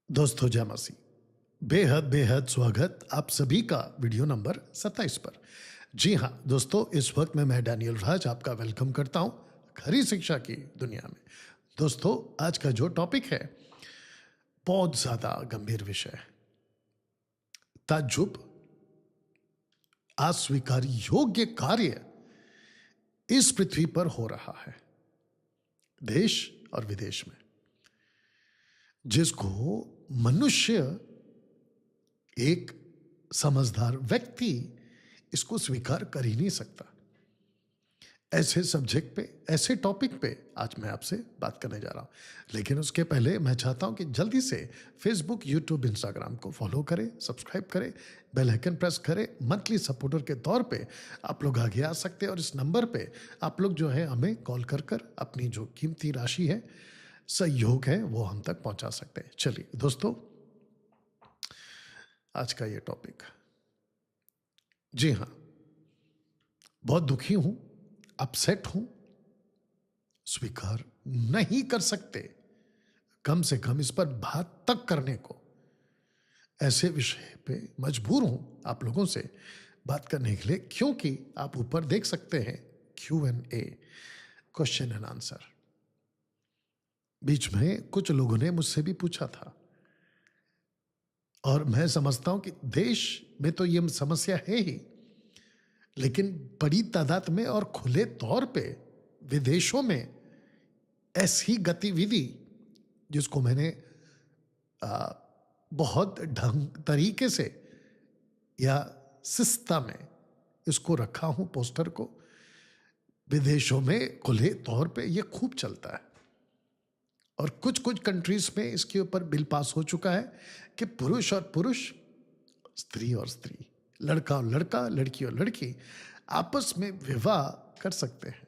दोस्तों जय मसीह। बेहद बेहद स्वागत आप सभी का वीडियो नंबर 27 पर। जी हाँ दोस्तों, इस वक्त में मैं डैनियल राज आपका वेलकम करता हूँ खरी शिक्षा की दुनिया में। दोस्तों आज का जो टॉपिक है बहुत ज़्यादा गंभीर विषय है। ताज्जुब, अस्वीकार योग्य कार्य इस पृथ्वी पर हो रहा है, देश और विदेश में, जिसको मनुष्य, एक समझदार व्यक्ति इसको स्वीकार कर ही नहीं सकता। ऐसे सब्जेक्ट पे, ऐसे टॉपिक पे आज मैं आपसे बात करने जा रहा हूं। लेकिन उसके पहले मैं चाहता हूं कि जल्दी से फेसबुक, यूट्यूब, इंस्टाग्राम को फॉलो करें, सब्सक्राइब करें, बेल आइकन प्रेस करें। मंथली सपोर्टर के तौर पे आप लोग आगे आ सकते हैं और इस नंबर पे आप लोग जो है हमें कॉल कर कर अपनी जो कीमती राशि है, सहयोग है, वो हम तक पहुंचा सकते हैं। चलिए दोस्तों, आज का ये टॉपिक, जी हाँ, बहुत दुखी हूं, अपसेट हूं, स्वीकार नहीं कर सकते कम से कम इस पर बात तक करने को। ऐसे विषय पे मजबूर हूं आप लोगों से बात करने के लिए, क्योंकि आप ऊपर देख सकते हैं Q&A, क्वेश्चन एंड आंसर। बीच में कुछ लोगों ने मुझसे भी पूछा था और मैं समझता हूं कि देश में तो ये समस्या है ही, लेकिन बड़ी तादाद में और खुले तौर पे विदेशों में ऐसी गतिविधि जिसको मैंने बहुत ढंग तरीके से या शिस्ता में इसको रखा हूं, पोस्टर को, विदेशों में खुले तौर पे ये खूब चलता है। और कुछ कुछ कंट्रीज में इसके ऊपर बिल पास हो चुका है कि पुरुष और पुरुष, स्त्री और स्त्री, लड़का और लड़का, लड़की और लड़की आपस में विवाह कर सकते हैं।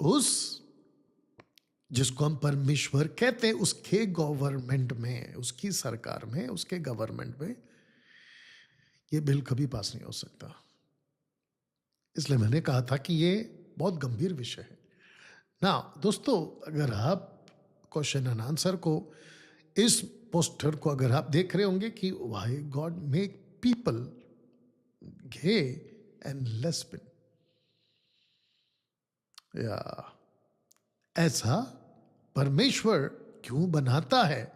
उस जिसको हम परमेश्वर कहते हैं, उसके गवर्नमेंट में, उसकी सरकार में, उसके गवर्नमेंट में ये बिल कभी पास नहीं हो सकता। इसलिए मैंने कहा था कि ये बहुत गंभीर विषय है ना। दोस्तों, अगर आप क्वेश्चन एंड आंसर को, इस पोस्टर को अगर आप देख रहे होंगे कि why God make people gay and lesbian, या ऐसा परमेश्वर क्यों बनाता है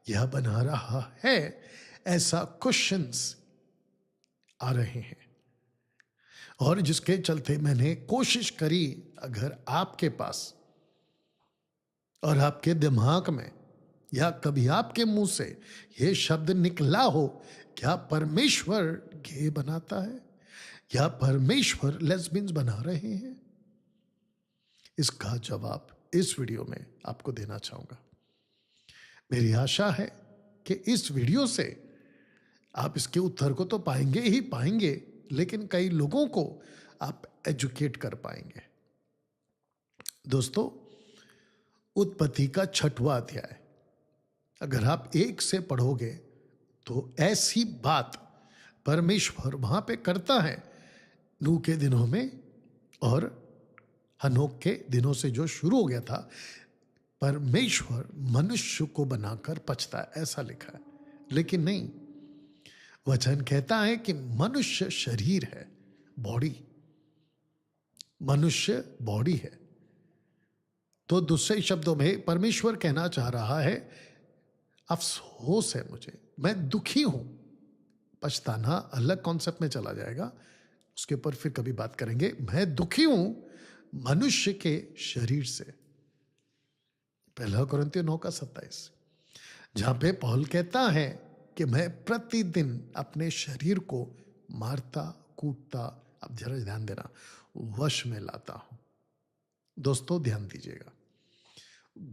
या बना रहा है, ऐसा क्वेश्चंस आ रहे हैं। और जिसके चलते मैंने कोशिश करी, अगर आपके पास और आपके दिमाग में या कभी आपके मुंह से यह शब्द निकला हो, क्या परमेश्वर गे बनाता है या परमेश्वर लेस्बियंस बना रहे हैं, इसका जवाब इस वीडियो में आपको देना चाहूंगा। मेरी आशा है कि इस वीडियो से आप इसके उत्तर को तो पाएंगे ही पाएंगे, लेकिन कई लोगों को आप एजुकेट कर पाएंगे। दोस्तों, उत्पत्ति का 6वां अध्याय अगर आप 1 से पढ़ोगे तो ऐसी बात परमेश्वर वहां पे करता है नूह के दिनों में, और हनोक के दिनों से जो शुरू हो गया था, परमेश्वर मनुष्य को बनाकर पछता है, ऐसा लिखा है। लेकिन नहीं, वचन कहता है कि मनुष्य शरीर है, बॉडी, मनुष्य बॉडी है। तो दूसरे शब्दों में परमेश्वर कहना चाह रहा है, अफसोस है मुझे, मैं दुखी हूं। पछताना अलग कॉन्सेप्ट में चला जाएगा, उसके ऊपर फिर कभी बात करेंगे। मैं दुखी हूं मनुष्य के शरीर से, 1 कुरिन्थियों 9:27, जहां पे पौल कहता है कि मैं प्रतिदिन अपने शरीर को मारता, कूटता, अब जरा ध्यान देना, वश में लाता हूं। दोस्तों ध्यान दीजिएगा,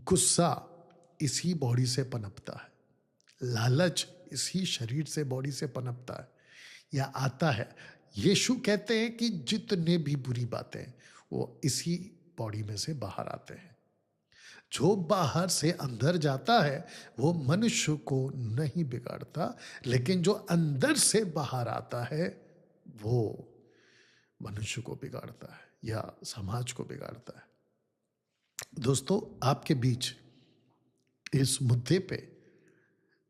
गुस्सा इसी बॉडी से पनपता है, लालच इसी शरीर से, बॉडी से पनपता है या आता है। यीशु कहते हैं कि जितने भी बुरी बातें वो इसी बॉडी में से बाहर आते हैं। जो बाहर से अंदर जाता है वो मनुष्य को नहीं बिगाड़ता, लेकिन जो अंदर से बाहर आता है वो मनुष्य को बिगाड़ता है या समाज को बिगाड़ता है। दोस्तों, आपके बीच इस मुद्दे पे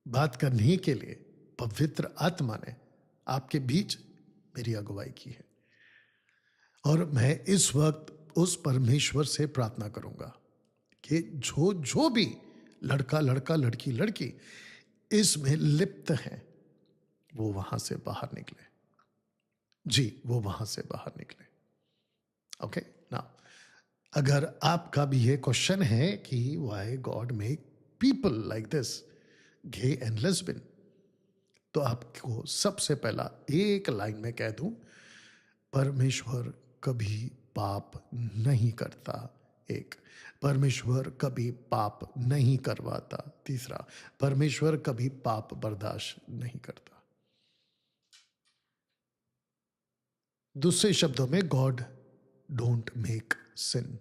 बात करने के लिए पवित्र आत्मा ने आपके बीच मेरी अगुवाई की है। और मैं इस वक्त उस परमेश्वर से प्रार्थना करूंगा कि जो भी लड़का लड़का लड़की लड़की इसमें लिप्त है वो वहां से बाहर निकले। जी, वो वहां से बाहर निकले। ओके ना, अगर आपका भी ये क्वेश्चन है कि why God make people like this, gay and lesbian, तो आपको सबसे पहला एक लाइन में कह दूं, परमेश्वर कभी पाप नहीं करता। एक, परमेश्वर कभी पाप नहीं करवाता। तीसरा, परमेश्वर कभी पाप बर्दाश्त नहीं करता। दूसरे शब्दों में, गॉड डोंट मेक सिन।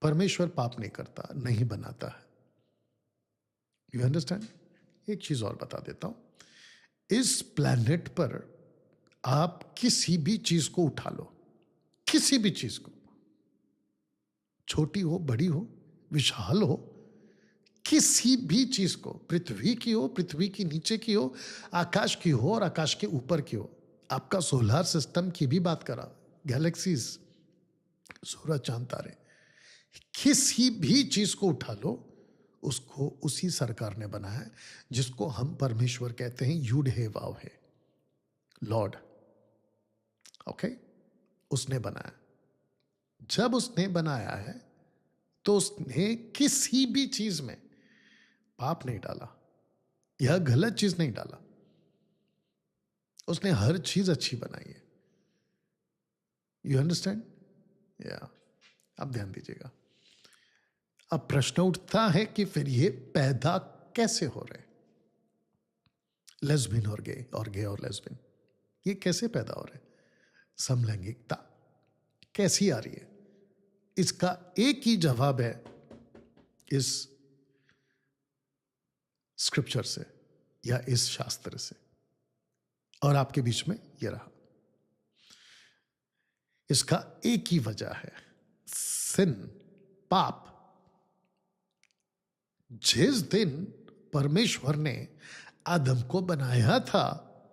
परमेश्वर पाप नहीं करता, नहीं बनाता है। You understand? एक चीज और बता देता हूं, इस प्लैनेट पर आप किसी भी चीज को उठा लो, किसी भी चीज को, छोटी हो बड़ी हो विशाल हो, किसी भी चीज को, पृथ्वी की हो, पृथ्वी की नीचे की हो, आकाश की हो और आकाश के ऊपर की हो, आपका सोलर सिस्टम की भी बात करा, गैलेक्सीज, सूरज चांद तारे, किसी भी चीज को उठा लो, उसको उसी सरकार ने बनाया है जिसको हम परमेश्वर कहते हैं, यूड हे वाव है, लॉर्ड। ओके, उसने बनाया। जब उसने बनाया है तो उसने किसी भी चीज में पाप नहीं डाला या गलत चीज नहीं डाला, उसने हर चीज अच्छी बनाई है। You understand? या, अब ध्यान दीजिएगा। अब प्रश्न उठता है कि फिर ये पैदा कैसे हो रहे, लेस्बियन और गे और लेस्बियन, ये कैसे पैदा हो रहे? समलैंगिकता कैसी आ रही है? इसका एक ही जवाब है इस स्क्रिप्चर से या इस शास्त्र से, और आपके बीच में ये रहा। इसका एक ही वजह है, सिन, पाप। जिस दिन परमेश्वर ने आदम को बनाया था,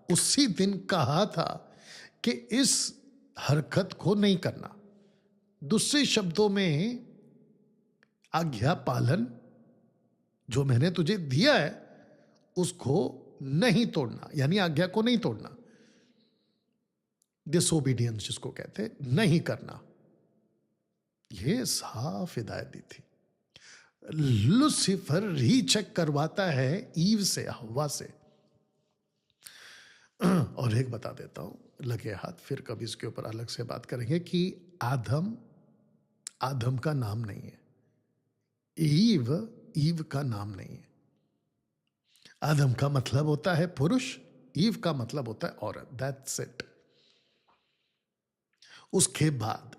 उसी दिन कहा था कि इस हरकत को नहीं करना। दूसरे शब्दों में, आज्ञा पालन जो मैंने तुझे दिया है उसको नहीं तोड़ना, यानी आज्ञा को नहीं तोड़ना, डिसोबीडियंस जिसको कहते हैं, नहीं करना। यह साफ हिदायत दी थी। लूसीफर रीचेक करवाता है ईव से, हवा से। और एक बता देता हूं, लगे हाथ, फिर कभी इसके ऊपर अलग से बात करेंगे कि आदम का नाम नहीं है, ईव का नाम नहीं है। आदम का मतलब होता है पुरुष, ईव का मतलब होता है औरत, दैट्स इट। उसके बाद,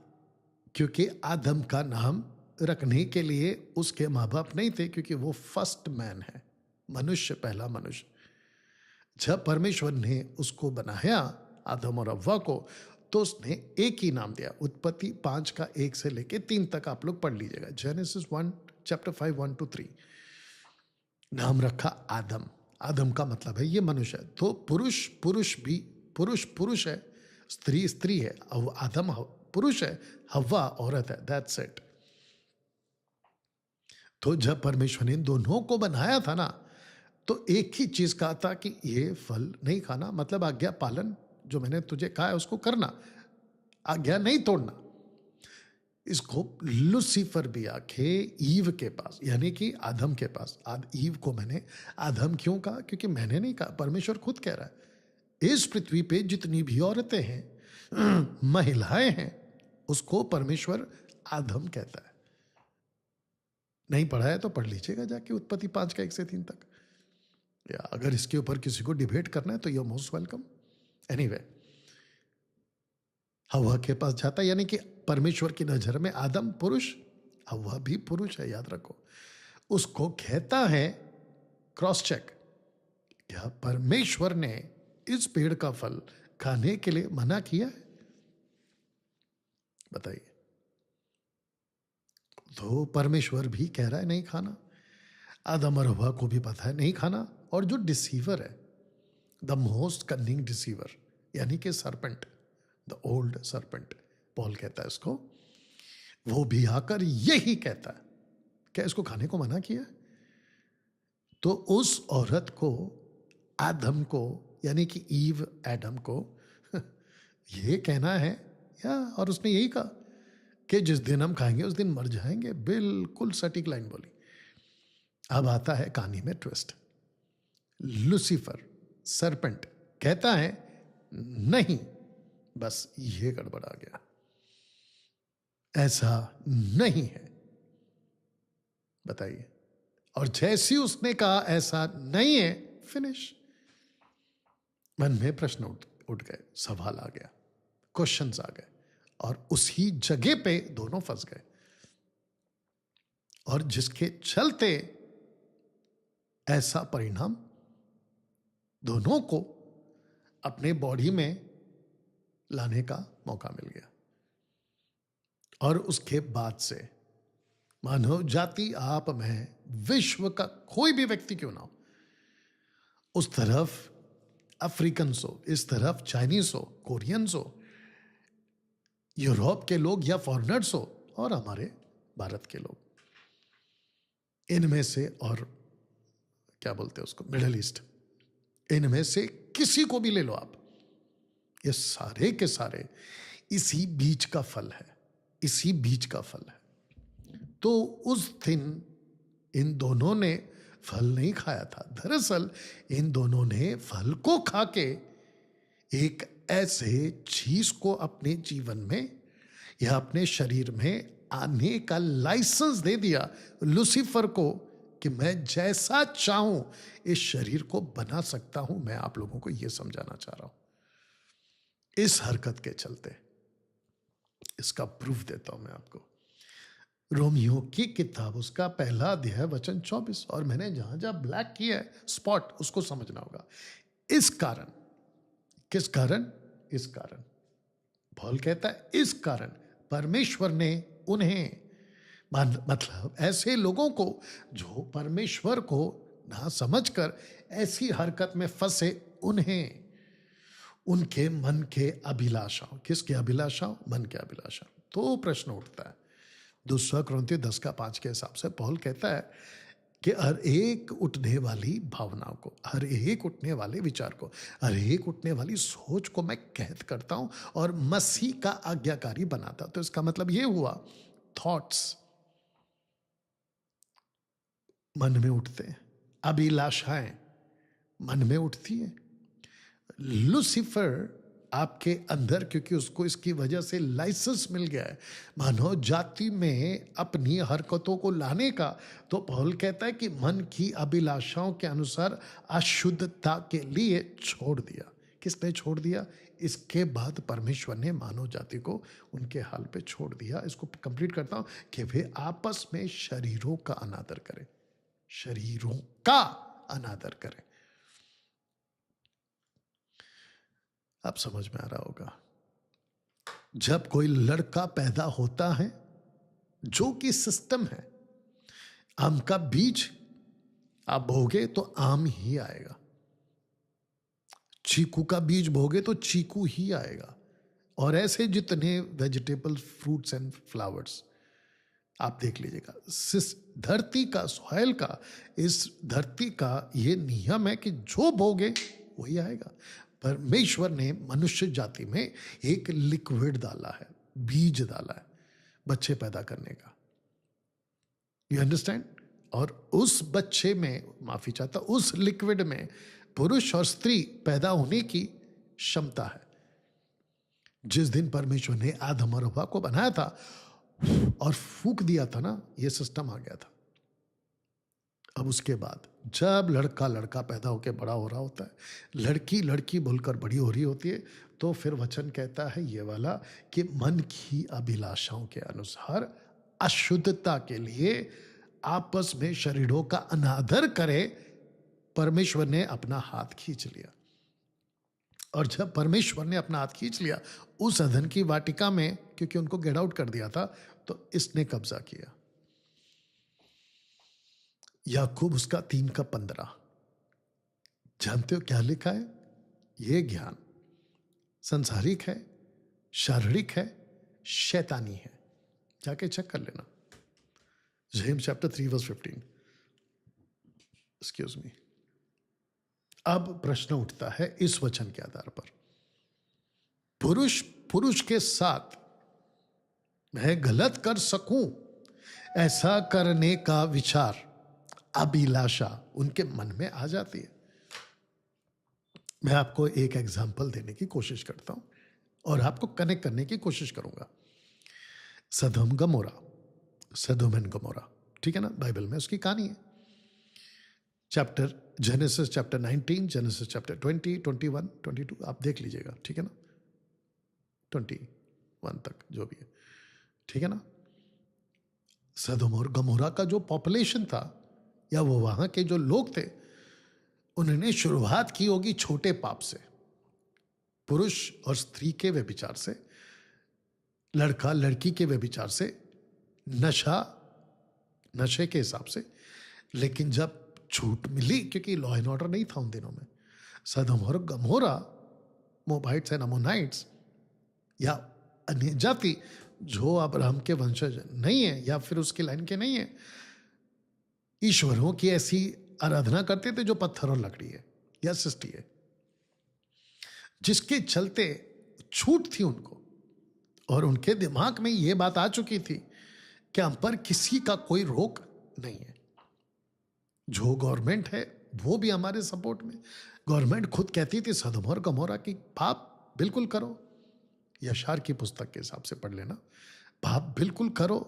क्योंकि आदम का नाम रखने के लिए उसके माँ बाप नहीं थे, क्योंकि वो फर्स्ट मैन है, मनुष्य, पहला मनुष्य। जब परमेश्वर ने उसको बनाया, आदम और हव्वा को, तो उसने एक ही नाम दिया। उत्पत्ति 5 का 1 से लेके 3 तक आप लोग पढ़ लीजिएगा, जेनेसिस 1 चैप्टर 5 1 to 3। नाम रखा आदम। आदम का मतलब है ये मनुष्य है। तो पुरुष भी पुरुष है, स्त्री है। आदम पुरुष है, हव्वा औरत है, दैट्स इट। तो जब परमेश्वर ने दोनों को बनाया था ना, तो एक ही चीज कहा था कि ये फल नहीं खाना, मतलब आज्ञा पालन, जो मैंने तुझे कहा है उसको करना, आज्ञा नहीं तोड़ना। इसको लूसीफर भी आके ईव के पास, यानी कि आदम के पास, ईव को मैंने आदम क्यों कहा? क्योंकि मैंने नहीं कहा, परमेश्वर खुद कह रहा है। इस पृथ्वी पे जितनी भी औरतें हैं, महिलाएं हैं, उसको परमेश्वर आदम कहता है। नहीं पढ़ा है तो पढ़ लीजिएगा जाके, उत्पत्ति 5 का 1 से 3 तक। या अगर इसके ऊपर किसी को डिबेट करना है तो you are most welcome. Anyway, हव्वा के पास जाता है, यानी कि परमेश्वर की नजर में आदम पुरुष, हव्वा भी पुरुष है, याद रखो। उसको कहता है क्रॉस चेक, क्या परमेश्वर ने इस पेड़ का फल खाने के लिए मना किया है? बताइए। तो परमेश्वर भी कह रहा है नहीं खाना। आदम और हवा को भी पता है नहीं खाना। और जो डिसीवर है, द मोस्ट कनिंग डिसीवर, यानी कि serpent, the old serpent Paul कहता है इसको, वो भी आकर यही कहता है, क्या इसको खाने को मना किया? तो उस औरत को, आदम को, यानी कि ईव एडम को ये कहना है, या और उसने यही कहा कि जिस दिन हम खाएंगे उस दिन मर जाएंगे। बिल्कुल सटीक लाइन बोली। अब आता है कहानी में ट्विस्ट। लूसीफर सरपेंट कहता है नहीं, बस ये गड़बड़ा गया, ऐसा नहीं है। बताइए। और जैसी उसने कहा ऐसा नहीं है, फिनिश। मन में प्रश्न उठ गए, सवाल आ गया, क्वेश्चंस आ गए, और उसी जगह पे दोनों फंस गए। और जिसके चलते ऐसा परिणाम दोनों को अपने बॉडी में लाने का मौका मिल गया। और उसके बाद से मानव जाति, आप में, विश्व का कोई भी व्यक्ति क्यों ना हो, उस तरफ अफ्रीकन्स हो, इस तरफ चाइनीज हो, कोरियंस हो, यूरोप के लोग या फॉरेनर्स हो, और हमारे भारत के लोग, इनमें से, और क्या बोलते हैं उसको, मिडिल ईस्ट, इनमें से किसी को भी ले लो आप, ये सारे के सारे इसी बीज का फल है, इसी बीज का फल है। तो उस दिन इन दोनों ने फल नहीं खाया था। दरअसल इन दोनों ने फल को खा के एक ऐसे चीज को अपने जीवन में या अपने शरीर में आने का लाइसेंस दे दिया लूसीफर को, कि मैं जैसा चाहूं इस शरीर को बना सकता हूं। मैं आप लोगों को यह समझाना चाह रहा हूं इस हरकत के चलते। इसका प्रूफ देता हूं मैं आपको। रोमियो की किताब, उसका पहला अध्याय वचन 24, और मैंने जहां जहां ब्लैक किया है स्पॉट, उसको समझना होगा। इस कारण, किस कारण? इस कारण, पॉल कहता है इस कारण परमेश्वर ने उन्हें, मतलब ऐसे लोगों को जो परमेश्वर को ना समझकर ऐसी हरकत में फंसे, उन्हें उनके मन के अभिलाषाओं, किसके अभिलाषाओं? मन के अभिलाषाओं। तो प्रश्न उठता है, 2 कुरिन्थियों 10:5 के हिसाब से पॉल कहता है कि हर एक उठने वाली भावनाओं को, हर एक उठने वाले विचार को, हर एक उठने वाली सोच को मैं कैद करता हूं और मसीह का आज्ञाकारी बनाता। तो इसका मतलब यह हुआ, थॉट्स मन में उठते हैं, अभिलाषाएं मन में उठती हैं। लूसीफर आपके अंदर, क्योंकि उसको इसकी वजह से लाइसेंस मिल गया है मानव जाति में अपनी हरकतों को लाने का, तो पॉल कहता है कि मन की अभिलाषाओं के अनुसार अशुद्धता के लिए छोड़ दिया। किसने छोड़ दिया? इसके बाद परमेश्वर ने मानव जाति को उनके हाल पे छोड़ दिया। इसको कंप्लीट करता हूं कि वे आपस में शरीरों का अनादर करें, शरीरों का अनादर करें। अब समझ में आ रहा होगा। जब कोई लड़का पैदा होता है, जो कि सिस्टम है, आम का बीज आप बोगे तो आम ही आएगा, चीकू का बीज बोगे तो चीकू ही आएगा, और ऐसे जितने वेजिटेबल, फ्रूट्स एंड फ्लावर्स आप देख लीजिएगा। धरती का, सॉइल का, इस धरती का ये नियम है कि जो बोगे वही आएगा। परमेश्वर ने मनुष्य जाति में एक लिक्विड डाला है, बीज डाला है बच्चे पैदा करने का। You understand? और उस बच्चे में, माफी चाहता, उस लिक्विड में पुरुष और स्त्री पैदा होने की क्षमता है। जिस दिन परमेश्वर ने आदम और हवा को बनाया था और फूंक दिया था ना, ये सिस्टम आ गया था। अब उसके बाद जब लड़का पैदा होकर बड़ा हो रहा होता है, लड़की लड़की बोलकर बड़ी हो रही होती है, तो फिर वचन कहता है ये वाला कि मन की अभिलाषाओं के अनुसार अशुद्धता के लिए आपस में शरीरों का अनादर करे। परमेश्वर ने अपना हाथ खींच लिया, और जब परमेश्वर ने अपना हाथ खींच लिया उस अदन की वाटिका में, क्योंकि उनको गेट आउट कर दिया था, तो इसने कब्जा किया। याकूब उसका 3:15। जानते हो क्या लिखा है? ये ज्ञान संसारिक है, शारीरिक है, शैतानी है। जाके चेक कर लेना। James chapter 3:15। Excuse me. अब प्रश्न उठता है इस वचन के आधार पर, पुरुष पुरुष के साथ मैं गलत कर सकूं, ऐसा करने का विचार, अभिलाषा उनके मन में आ जाती है। मैं आपको एक एग्जाम्पल देने की कोशिश करता हूं और आपको कनेक्ट करने की कोशिश करूंगा। सदोम गमोरा, सदोम एंड गमोरा, ठीक है ना, बाइबल में उसकी कहानी है। Chapter genesis chapter 19, genesis chapter 20, 21, 22 आप देख लीजिएगा, ठीक है ना, 21 तक जो भी है, ठीक है ना। सदोम और गमोरा का जो पॉपुलेशन था या वो वहां के जो लोग थे, उन्होंने शुरुआत की होगी छोटे पाप से, पुरुष और स्त्री के व्यभिचार से, लड़का लड़की के व्यभिचार से, नशे के हिसाब से। लेकिन जब छूट मिली, क्योंकि लॉ एंड ऑर्डर नहीं था उन दिनों में, सदोम और गमोरा, मोबाइट्स एंड अमोनाइट्स या अन्य जाति जो अब्राहम के वंशज नहीं है या फिर उसकी लाइन के नहीं है, ईश्वरों की ऐसी आराधना करते थे जो पत्थर और लकड़ी है या सृष्टि है, जिसके चलते छूट थी उनको। और उनके दिमाग में यह बात आ चुकी थी कि हम पर किसी का कोई रोक नहीं है। जो गवर्नमेंट है वो भी हमारे सपोर्ट में। गवर्नमेंट खुद कहती थी सदोम और गमोरा की पाप बिल्कुल करो, यशार की पुस्तक के हिसाब से पढ़ लेना, पाप बिल्कुल करो,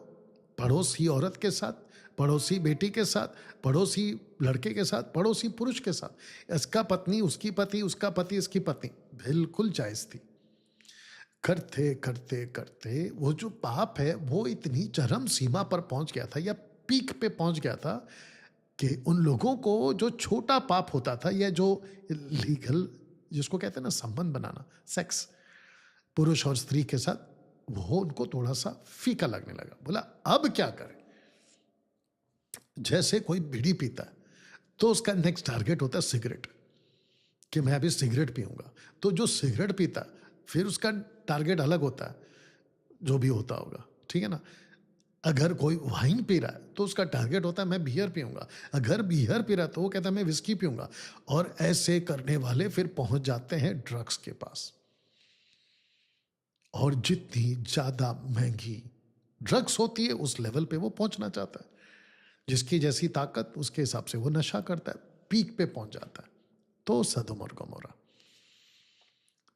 पड़ोसी औरत के साथ, पड़ोसी बेटी के साथ, पड़ोसी लड़के के साथ, पड़ोसी पुरुष के साथ, इसका पत्नी उसकी पति, उसका पति इसकी पत्नी, बिल्कुल जायज थी। करते करते करते वो जो पाप है वो इतनी चरम सीमा पर पहुंच गया था या पीक पे पहुंच गया था कि उन लोगों को जो छोटा पाप होता था या जो लीगल, जिसको कहते हैं ना संबंध बनाना, सेक्स पुरुष और स्त्री के साथ, वो उनको थोड़ा सा फीका लगने लगा। बोला अब क्या करें? जैसे कोई बीड़ी पीता है तो उसका नेक्स्ट टारगेट होता है सिगरेट, कि मैं अभी सिगरेट पीऊंगा। तो जो सिगरेट पीता फिर उसका टारगेट अलग होता है, जो भी होता होगा, ठीक है ना। अगर कोई वाइन पी रहा है तो उसका टारगेट होता है मैं बियर पीऊंगा। अगर बियर पी रहा है तो वो कहता है मैं विस्की पीऊंगा। और ऐसे करने वाले फिर पहुंच जाते हैं ड्रग्स के पास। और जितनी ज्यादा महंगी ड्रग्स होती है उस लेवल पे वो पहुंचना चाहता है। जिसकी जैसी ताकत उसके हिसाब से वो नशा करता है, पीक पे पहुंच जाता है। तो सदोम और गमोरा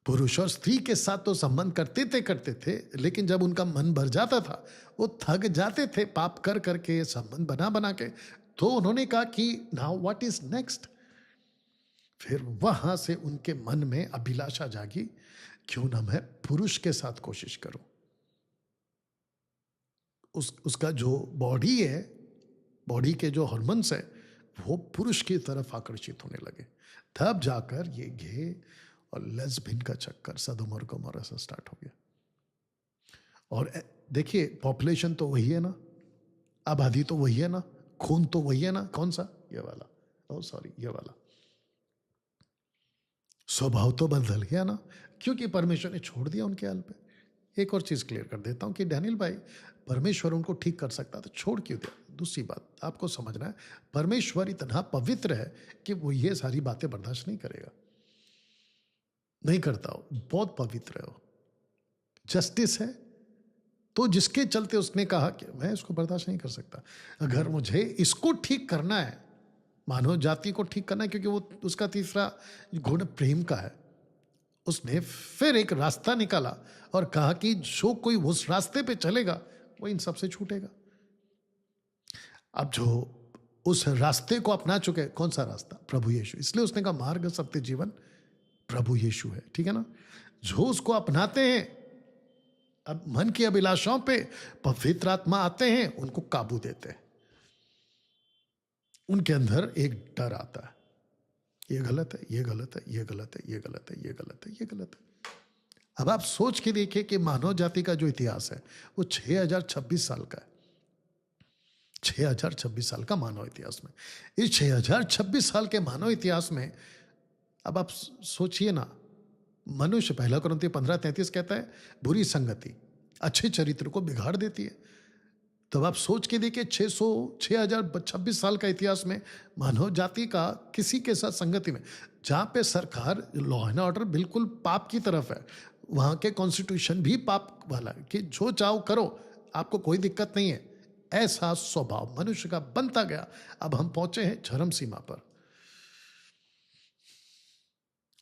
पुरुष और स्त्री के साथ तो संबंध करते थे, लेकिन जब उनका मन भर जाता था, वो थक जाते थे पाप कर करके, संबंध बना के, तो उन्होंने कहा कि नाउ व्हाट इज नेक्स्ट। फिर वहां से उनके मन में अभिलाषा जागी, क्यों ना मैं पुरुष के साथ कोशिश करूं। उसका जो बॉडी है, बॉडी के जो हार्मोन्स है, वो पुरुष की तरफ आकर्षित होने लगे। तब जाकर ये गे और लेस्बियन का चक्कर सदोम और गमोरा से स्टार्ट हो गया। और देखिए पॉपुलेशन तो वही है ना, आबादी तो वही है ना, खून तो वही है ना। कौन सा? ये वाला, ओ सॉरी, ये वाला। स्वभाव तो बदल गया ना, क्योंकि परमेश्वर ने छोड़ दिया उनके हाल पे। एक और चीज क्लियर कर देता हूं कि डैनियल भाई, परमेश्वर उनको ठीक कर सकता तो छोड़ क्यों दिया? दूसरी बात आपको समझना है, परमेश्वर इतना पवित्र है कि वो ये सारी बातें बर्दाश्त नहीं करेगा, नहीं करता। हो बहुत पवित्र है, वो जस्टिस है। तो जिसके चलते उसने कहा कि मैं इसको बर्दाश्त नहीं कर सकता, अगर मुझे इसको ठीक करना है, मानव जाति को ठीक करना है, क्योंकि वो उसका तीसरा गुण प्रेम का है। उसने फिर एक रास्ता निकाला और कहा कि जो कोई उस रास्ते पे चलेगा वो इन सबसे छूटेगा। अब जो उस रास्ते को अपना चुके, कौन सा रास्ता? प्रभु यीशु। इसलिए उसने कहा मार्ग सत्य जीवन प्रभु यीशु है, ठीक है ना। जो उसको अपनाते हैं, अब मन की अभिलाषाओं पे पवित्र आत्मा आते हैं, उनको काबू देते हैं। उनके अंदर एक डर आता है, ये गलत है, ये गलत है, ये गलत है, ये गलत है, ये गलत है, ये गलत है। अब आप सोच के देखिए कि मानव जाति का जो इतिहास है वो 6026 साल का है। 6026 साल का मानव इतिहास में, इस 6026 साल के मानव इतिहास में अब आप सोचिए ना, मनुष्य, पहला कुरिन्थियों 15:33 कहता है बुरी संगति अच्छे चरित्र को बिगाड़ देती है। तो अब आप सोच के देखिए 6026 साल का इतिहास में मानव जाति का किसी के साथ संगति में, जहाँ पे सरकार लॉ एंड ऑर्डर बिल्कुल पाप की तरफ है, वहाँ के कॉन्स्टिट्यूशन भी पाप वाला है कि जो चाहो करो, आपको कोई दिक्कत नहीं है, ऐसा स्वभाव मनुष्य का बनता गया। अब हम पहुंचे हैं चरम सीमा पर,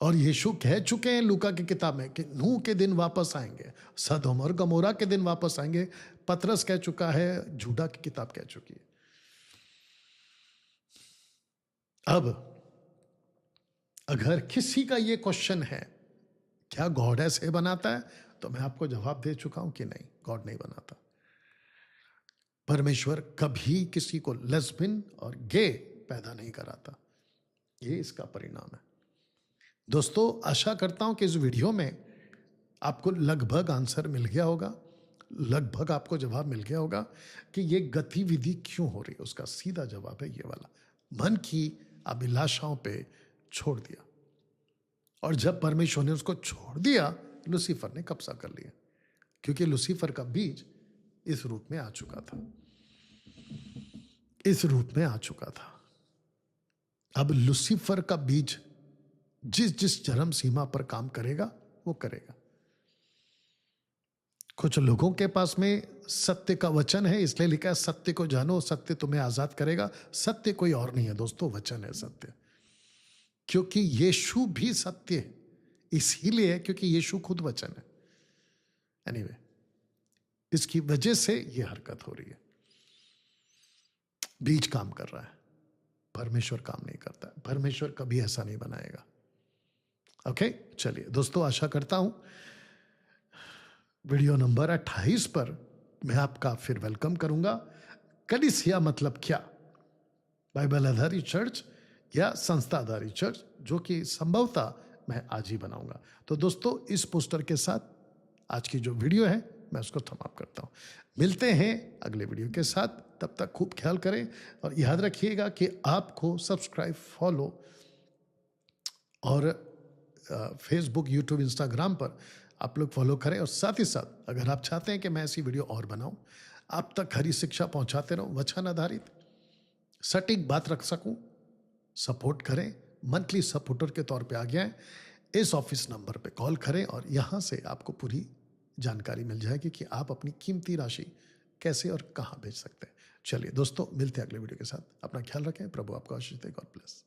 और यीशु कह चुके हैं लूका की किताब में कि नूह के दिन वापस आएंगे, सदोम और गमोरा के दिन वापस आएंगे। पतरस कह चुका है, जूडा की किताब कह चुकी है। अब अगर किसी का ये क्वेश्चन है क्या गॉड ऐसे बनाता है, तो मैं आपको जवाब दे चुका हूं कि नहीं, गॉड नहीं बनाता। परमेश्वर कभी किसी को लेस्बियन और गे पैदा नहीं कराता, ये इसका परिणाम है। दोस्तों, आशा करता हूं कि इस वीडियो में आपको लगभग आंसर मिल गया होगा, लगभग आपको जवाब मिल गया होगा कि ये गतिविधि क्यों हो रही है। उसका सीधा जवाब है ये वाला, मन की अभिलाषाओं पे छोड़ दिया, और जब परमेश्वर ने उसको छोड़ दिया, लूसीफर ने कब्जा कर लिया, क्योंकि लूसीफर का बीज इस रूप में आ चुका था, इस रूप में आ चुका था। अब लूसीफर का बीज जिस जिस चरम सीमा पर काम करेगा वो करेगा। कुछ लोगों के पास में सत्य का वचन है, इसलिए लिखा है सत्य को जानो, सत्य तुम्हें आजाद करेगा। सत्य कोई और नहीं है दोस्तों, वचन है सत्य, क्योंकि यीशु भी सत्य है, इसीलिए क्योंकि यीशु खुद वचन है। एनीवे, इसकी वजह से यह हरकत हो रही है। बीज काम कर रहा है, परमेश्वर काम नहीं करता है। परमेश्वर कभी ऐसा नहीं बनाएगा। ओके, चलिए दोस्तों, आशा करता हूं वीडियो नंबर 28 पर मैं आपका फिर वेलकम करूंगा। कलीसिया मतलब क्या, बाइबल आधारित चर्च या संस्था आधारित चर्च, जो कि संभवतः मैं आज ही बनाऊंगा। तो दोस्तों, इस पोस्टर के साथ आज की जो वीडियो है मैं उसको समाप्त करता हूं। मिलते हैं अगले वीडियो के साथ, तब तक खूब ख्याल करें, और याद रखिएगा कि आपको सब्सक्राइब, फॉलो और फेसबुक, यूट्यूब, इंस्टाग्राम पर आप लोग फॉलो करें। और साथ ही साथ अगर आप चाहते हैं कि मैं ऐसी वीडियो और बनाऊं, आप तक हरी शिक्षा पहुंचाते रहूं, वचन आधारित सटीक बात रख सकूं, सपोर्ट करें। मंथली सपोर्टर के तौर पे आ गया है, इस ऑफिस नंबर पे कॉल करें और यहां से आपको पूरी जानकारी मिल जाएगी कि आप अपनी कीमती राशि कैसे और कहां भेज सकते हैं। चलिए दोस्तों, मिलते हैं अगले वीडियो के साथ। अपना ख्याल रखें, प्रभु आपको आशीष दे। God bless.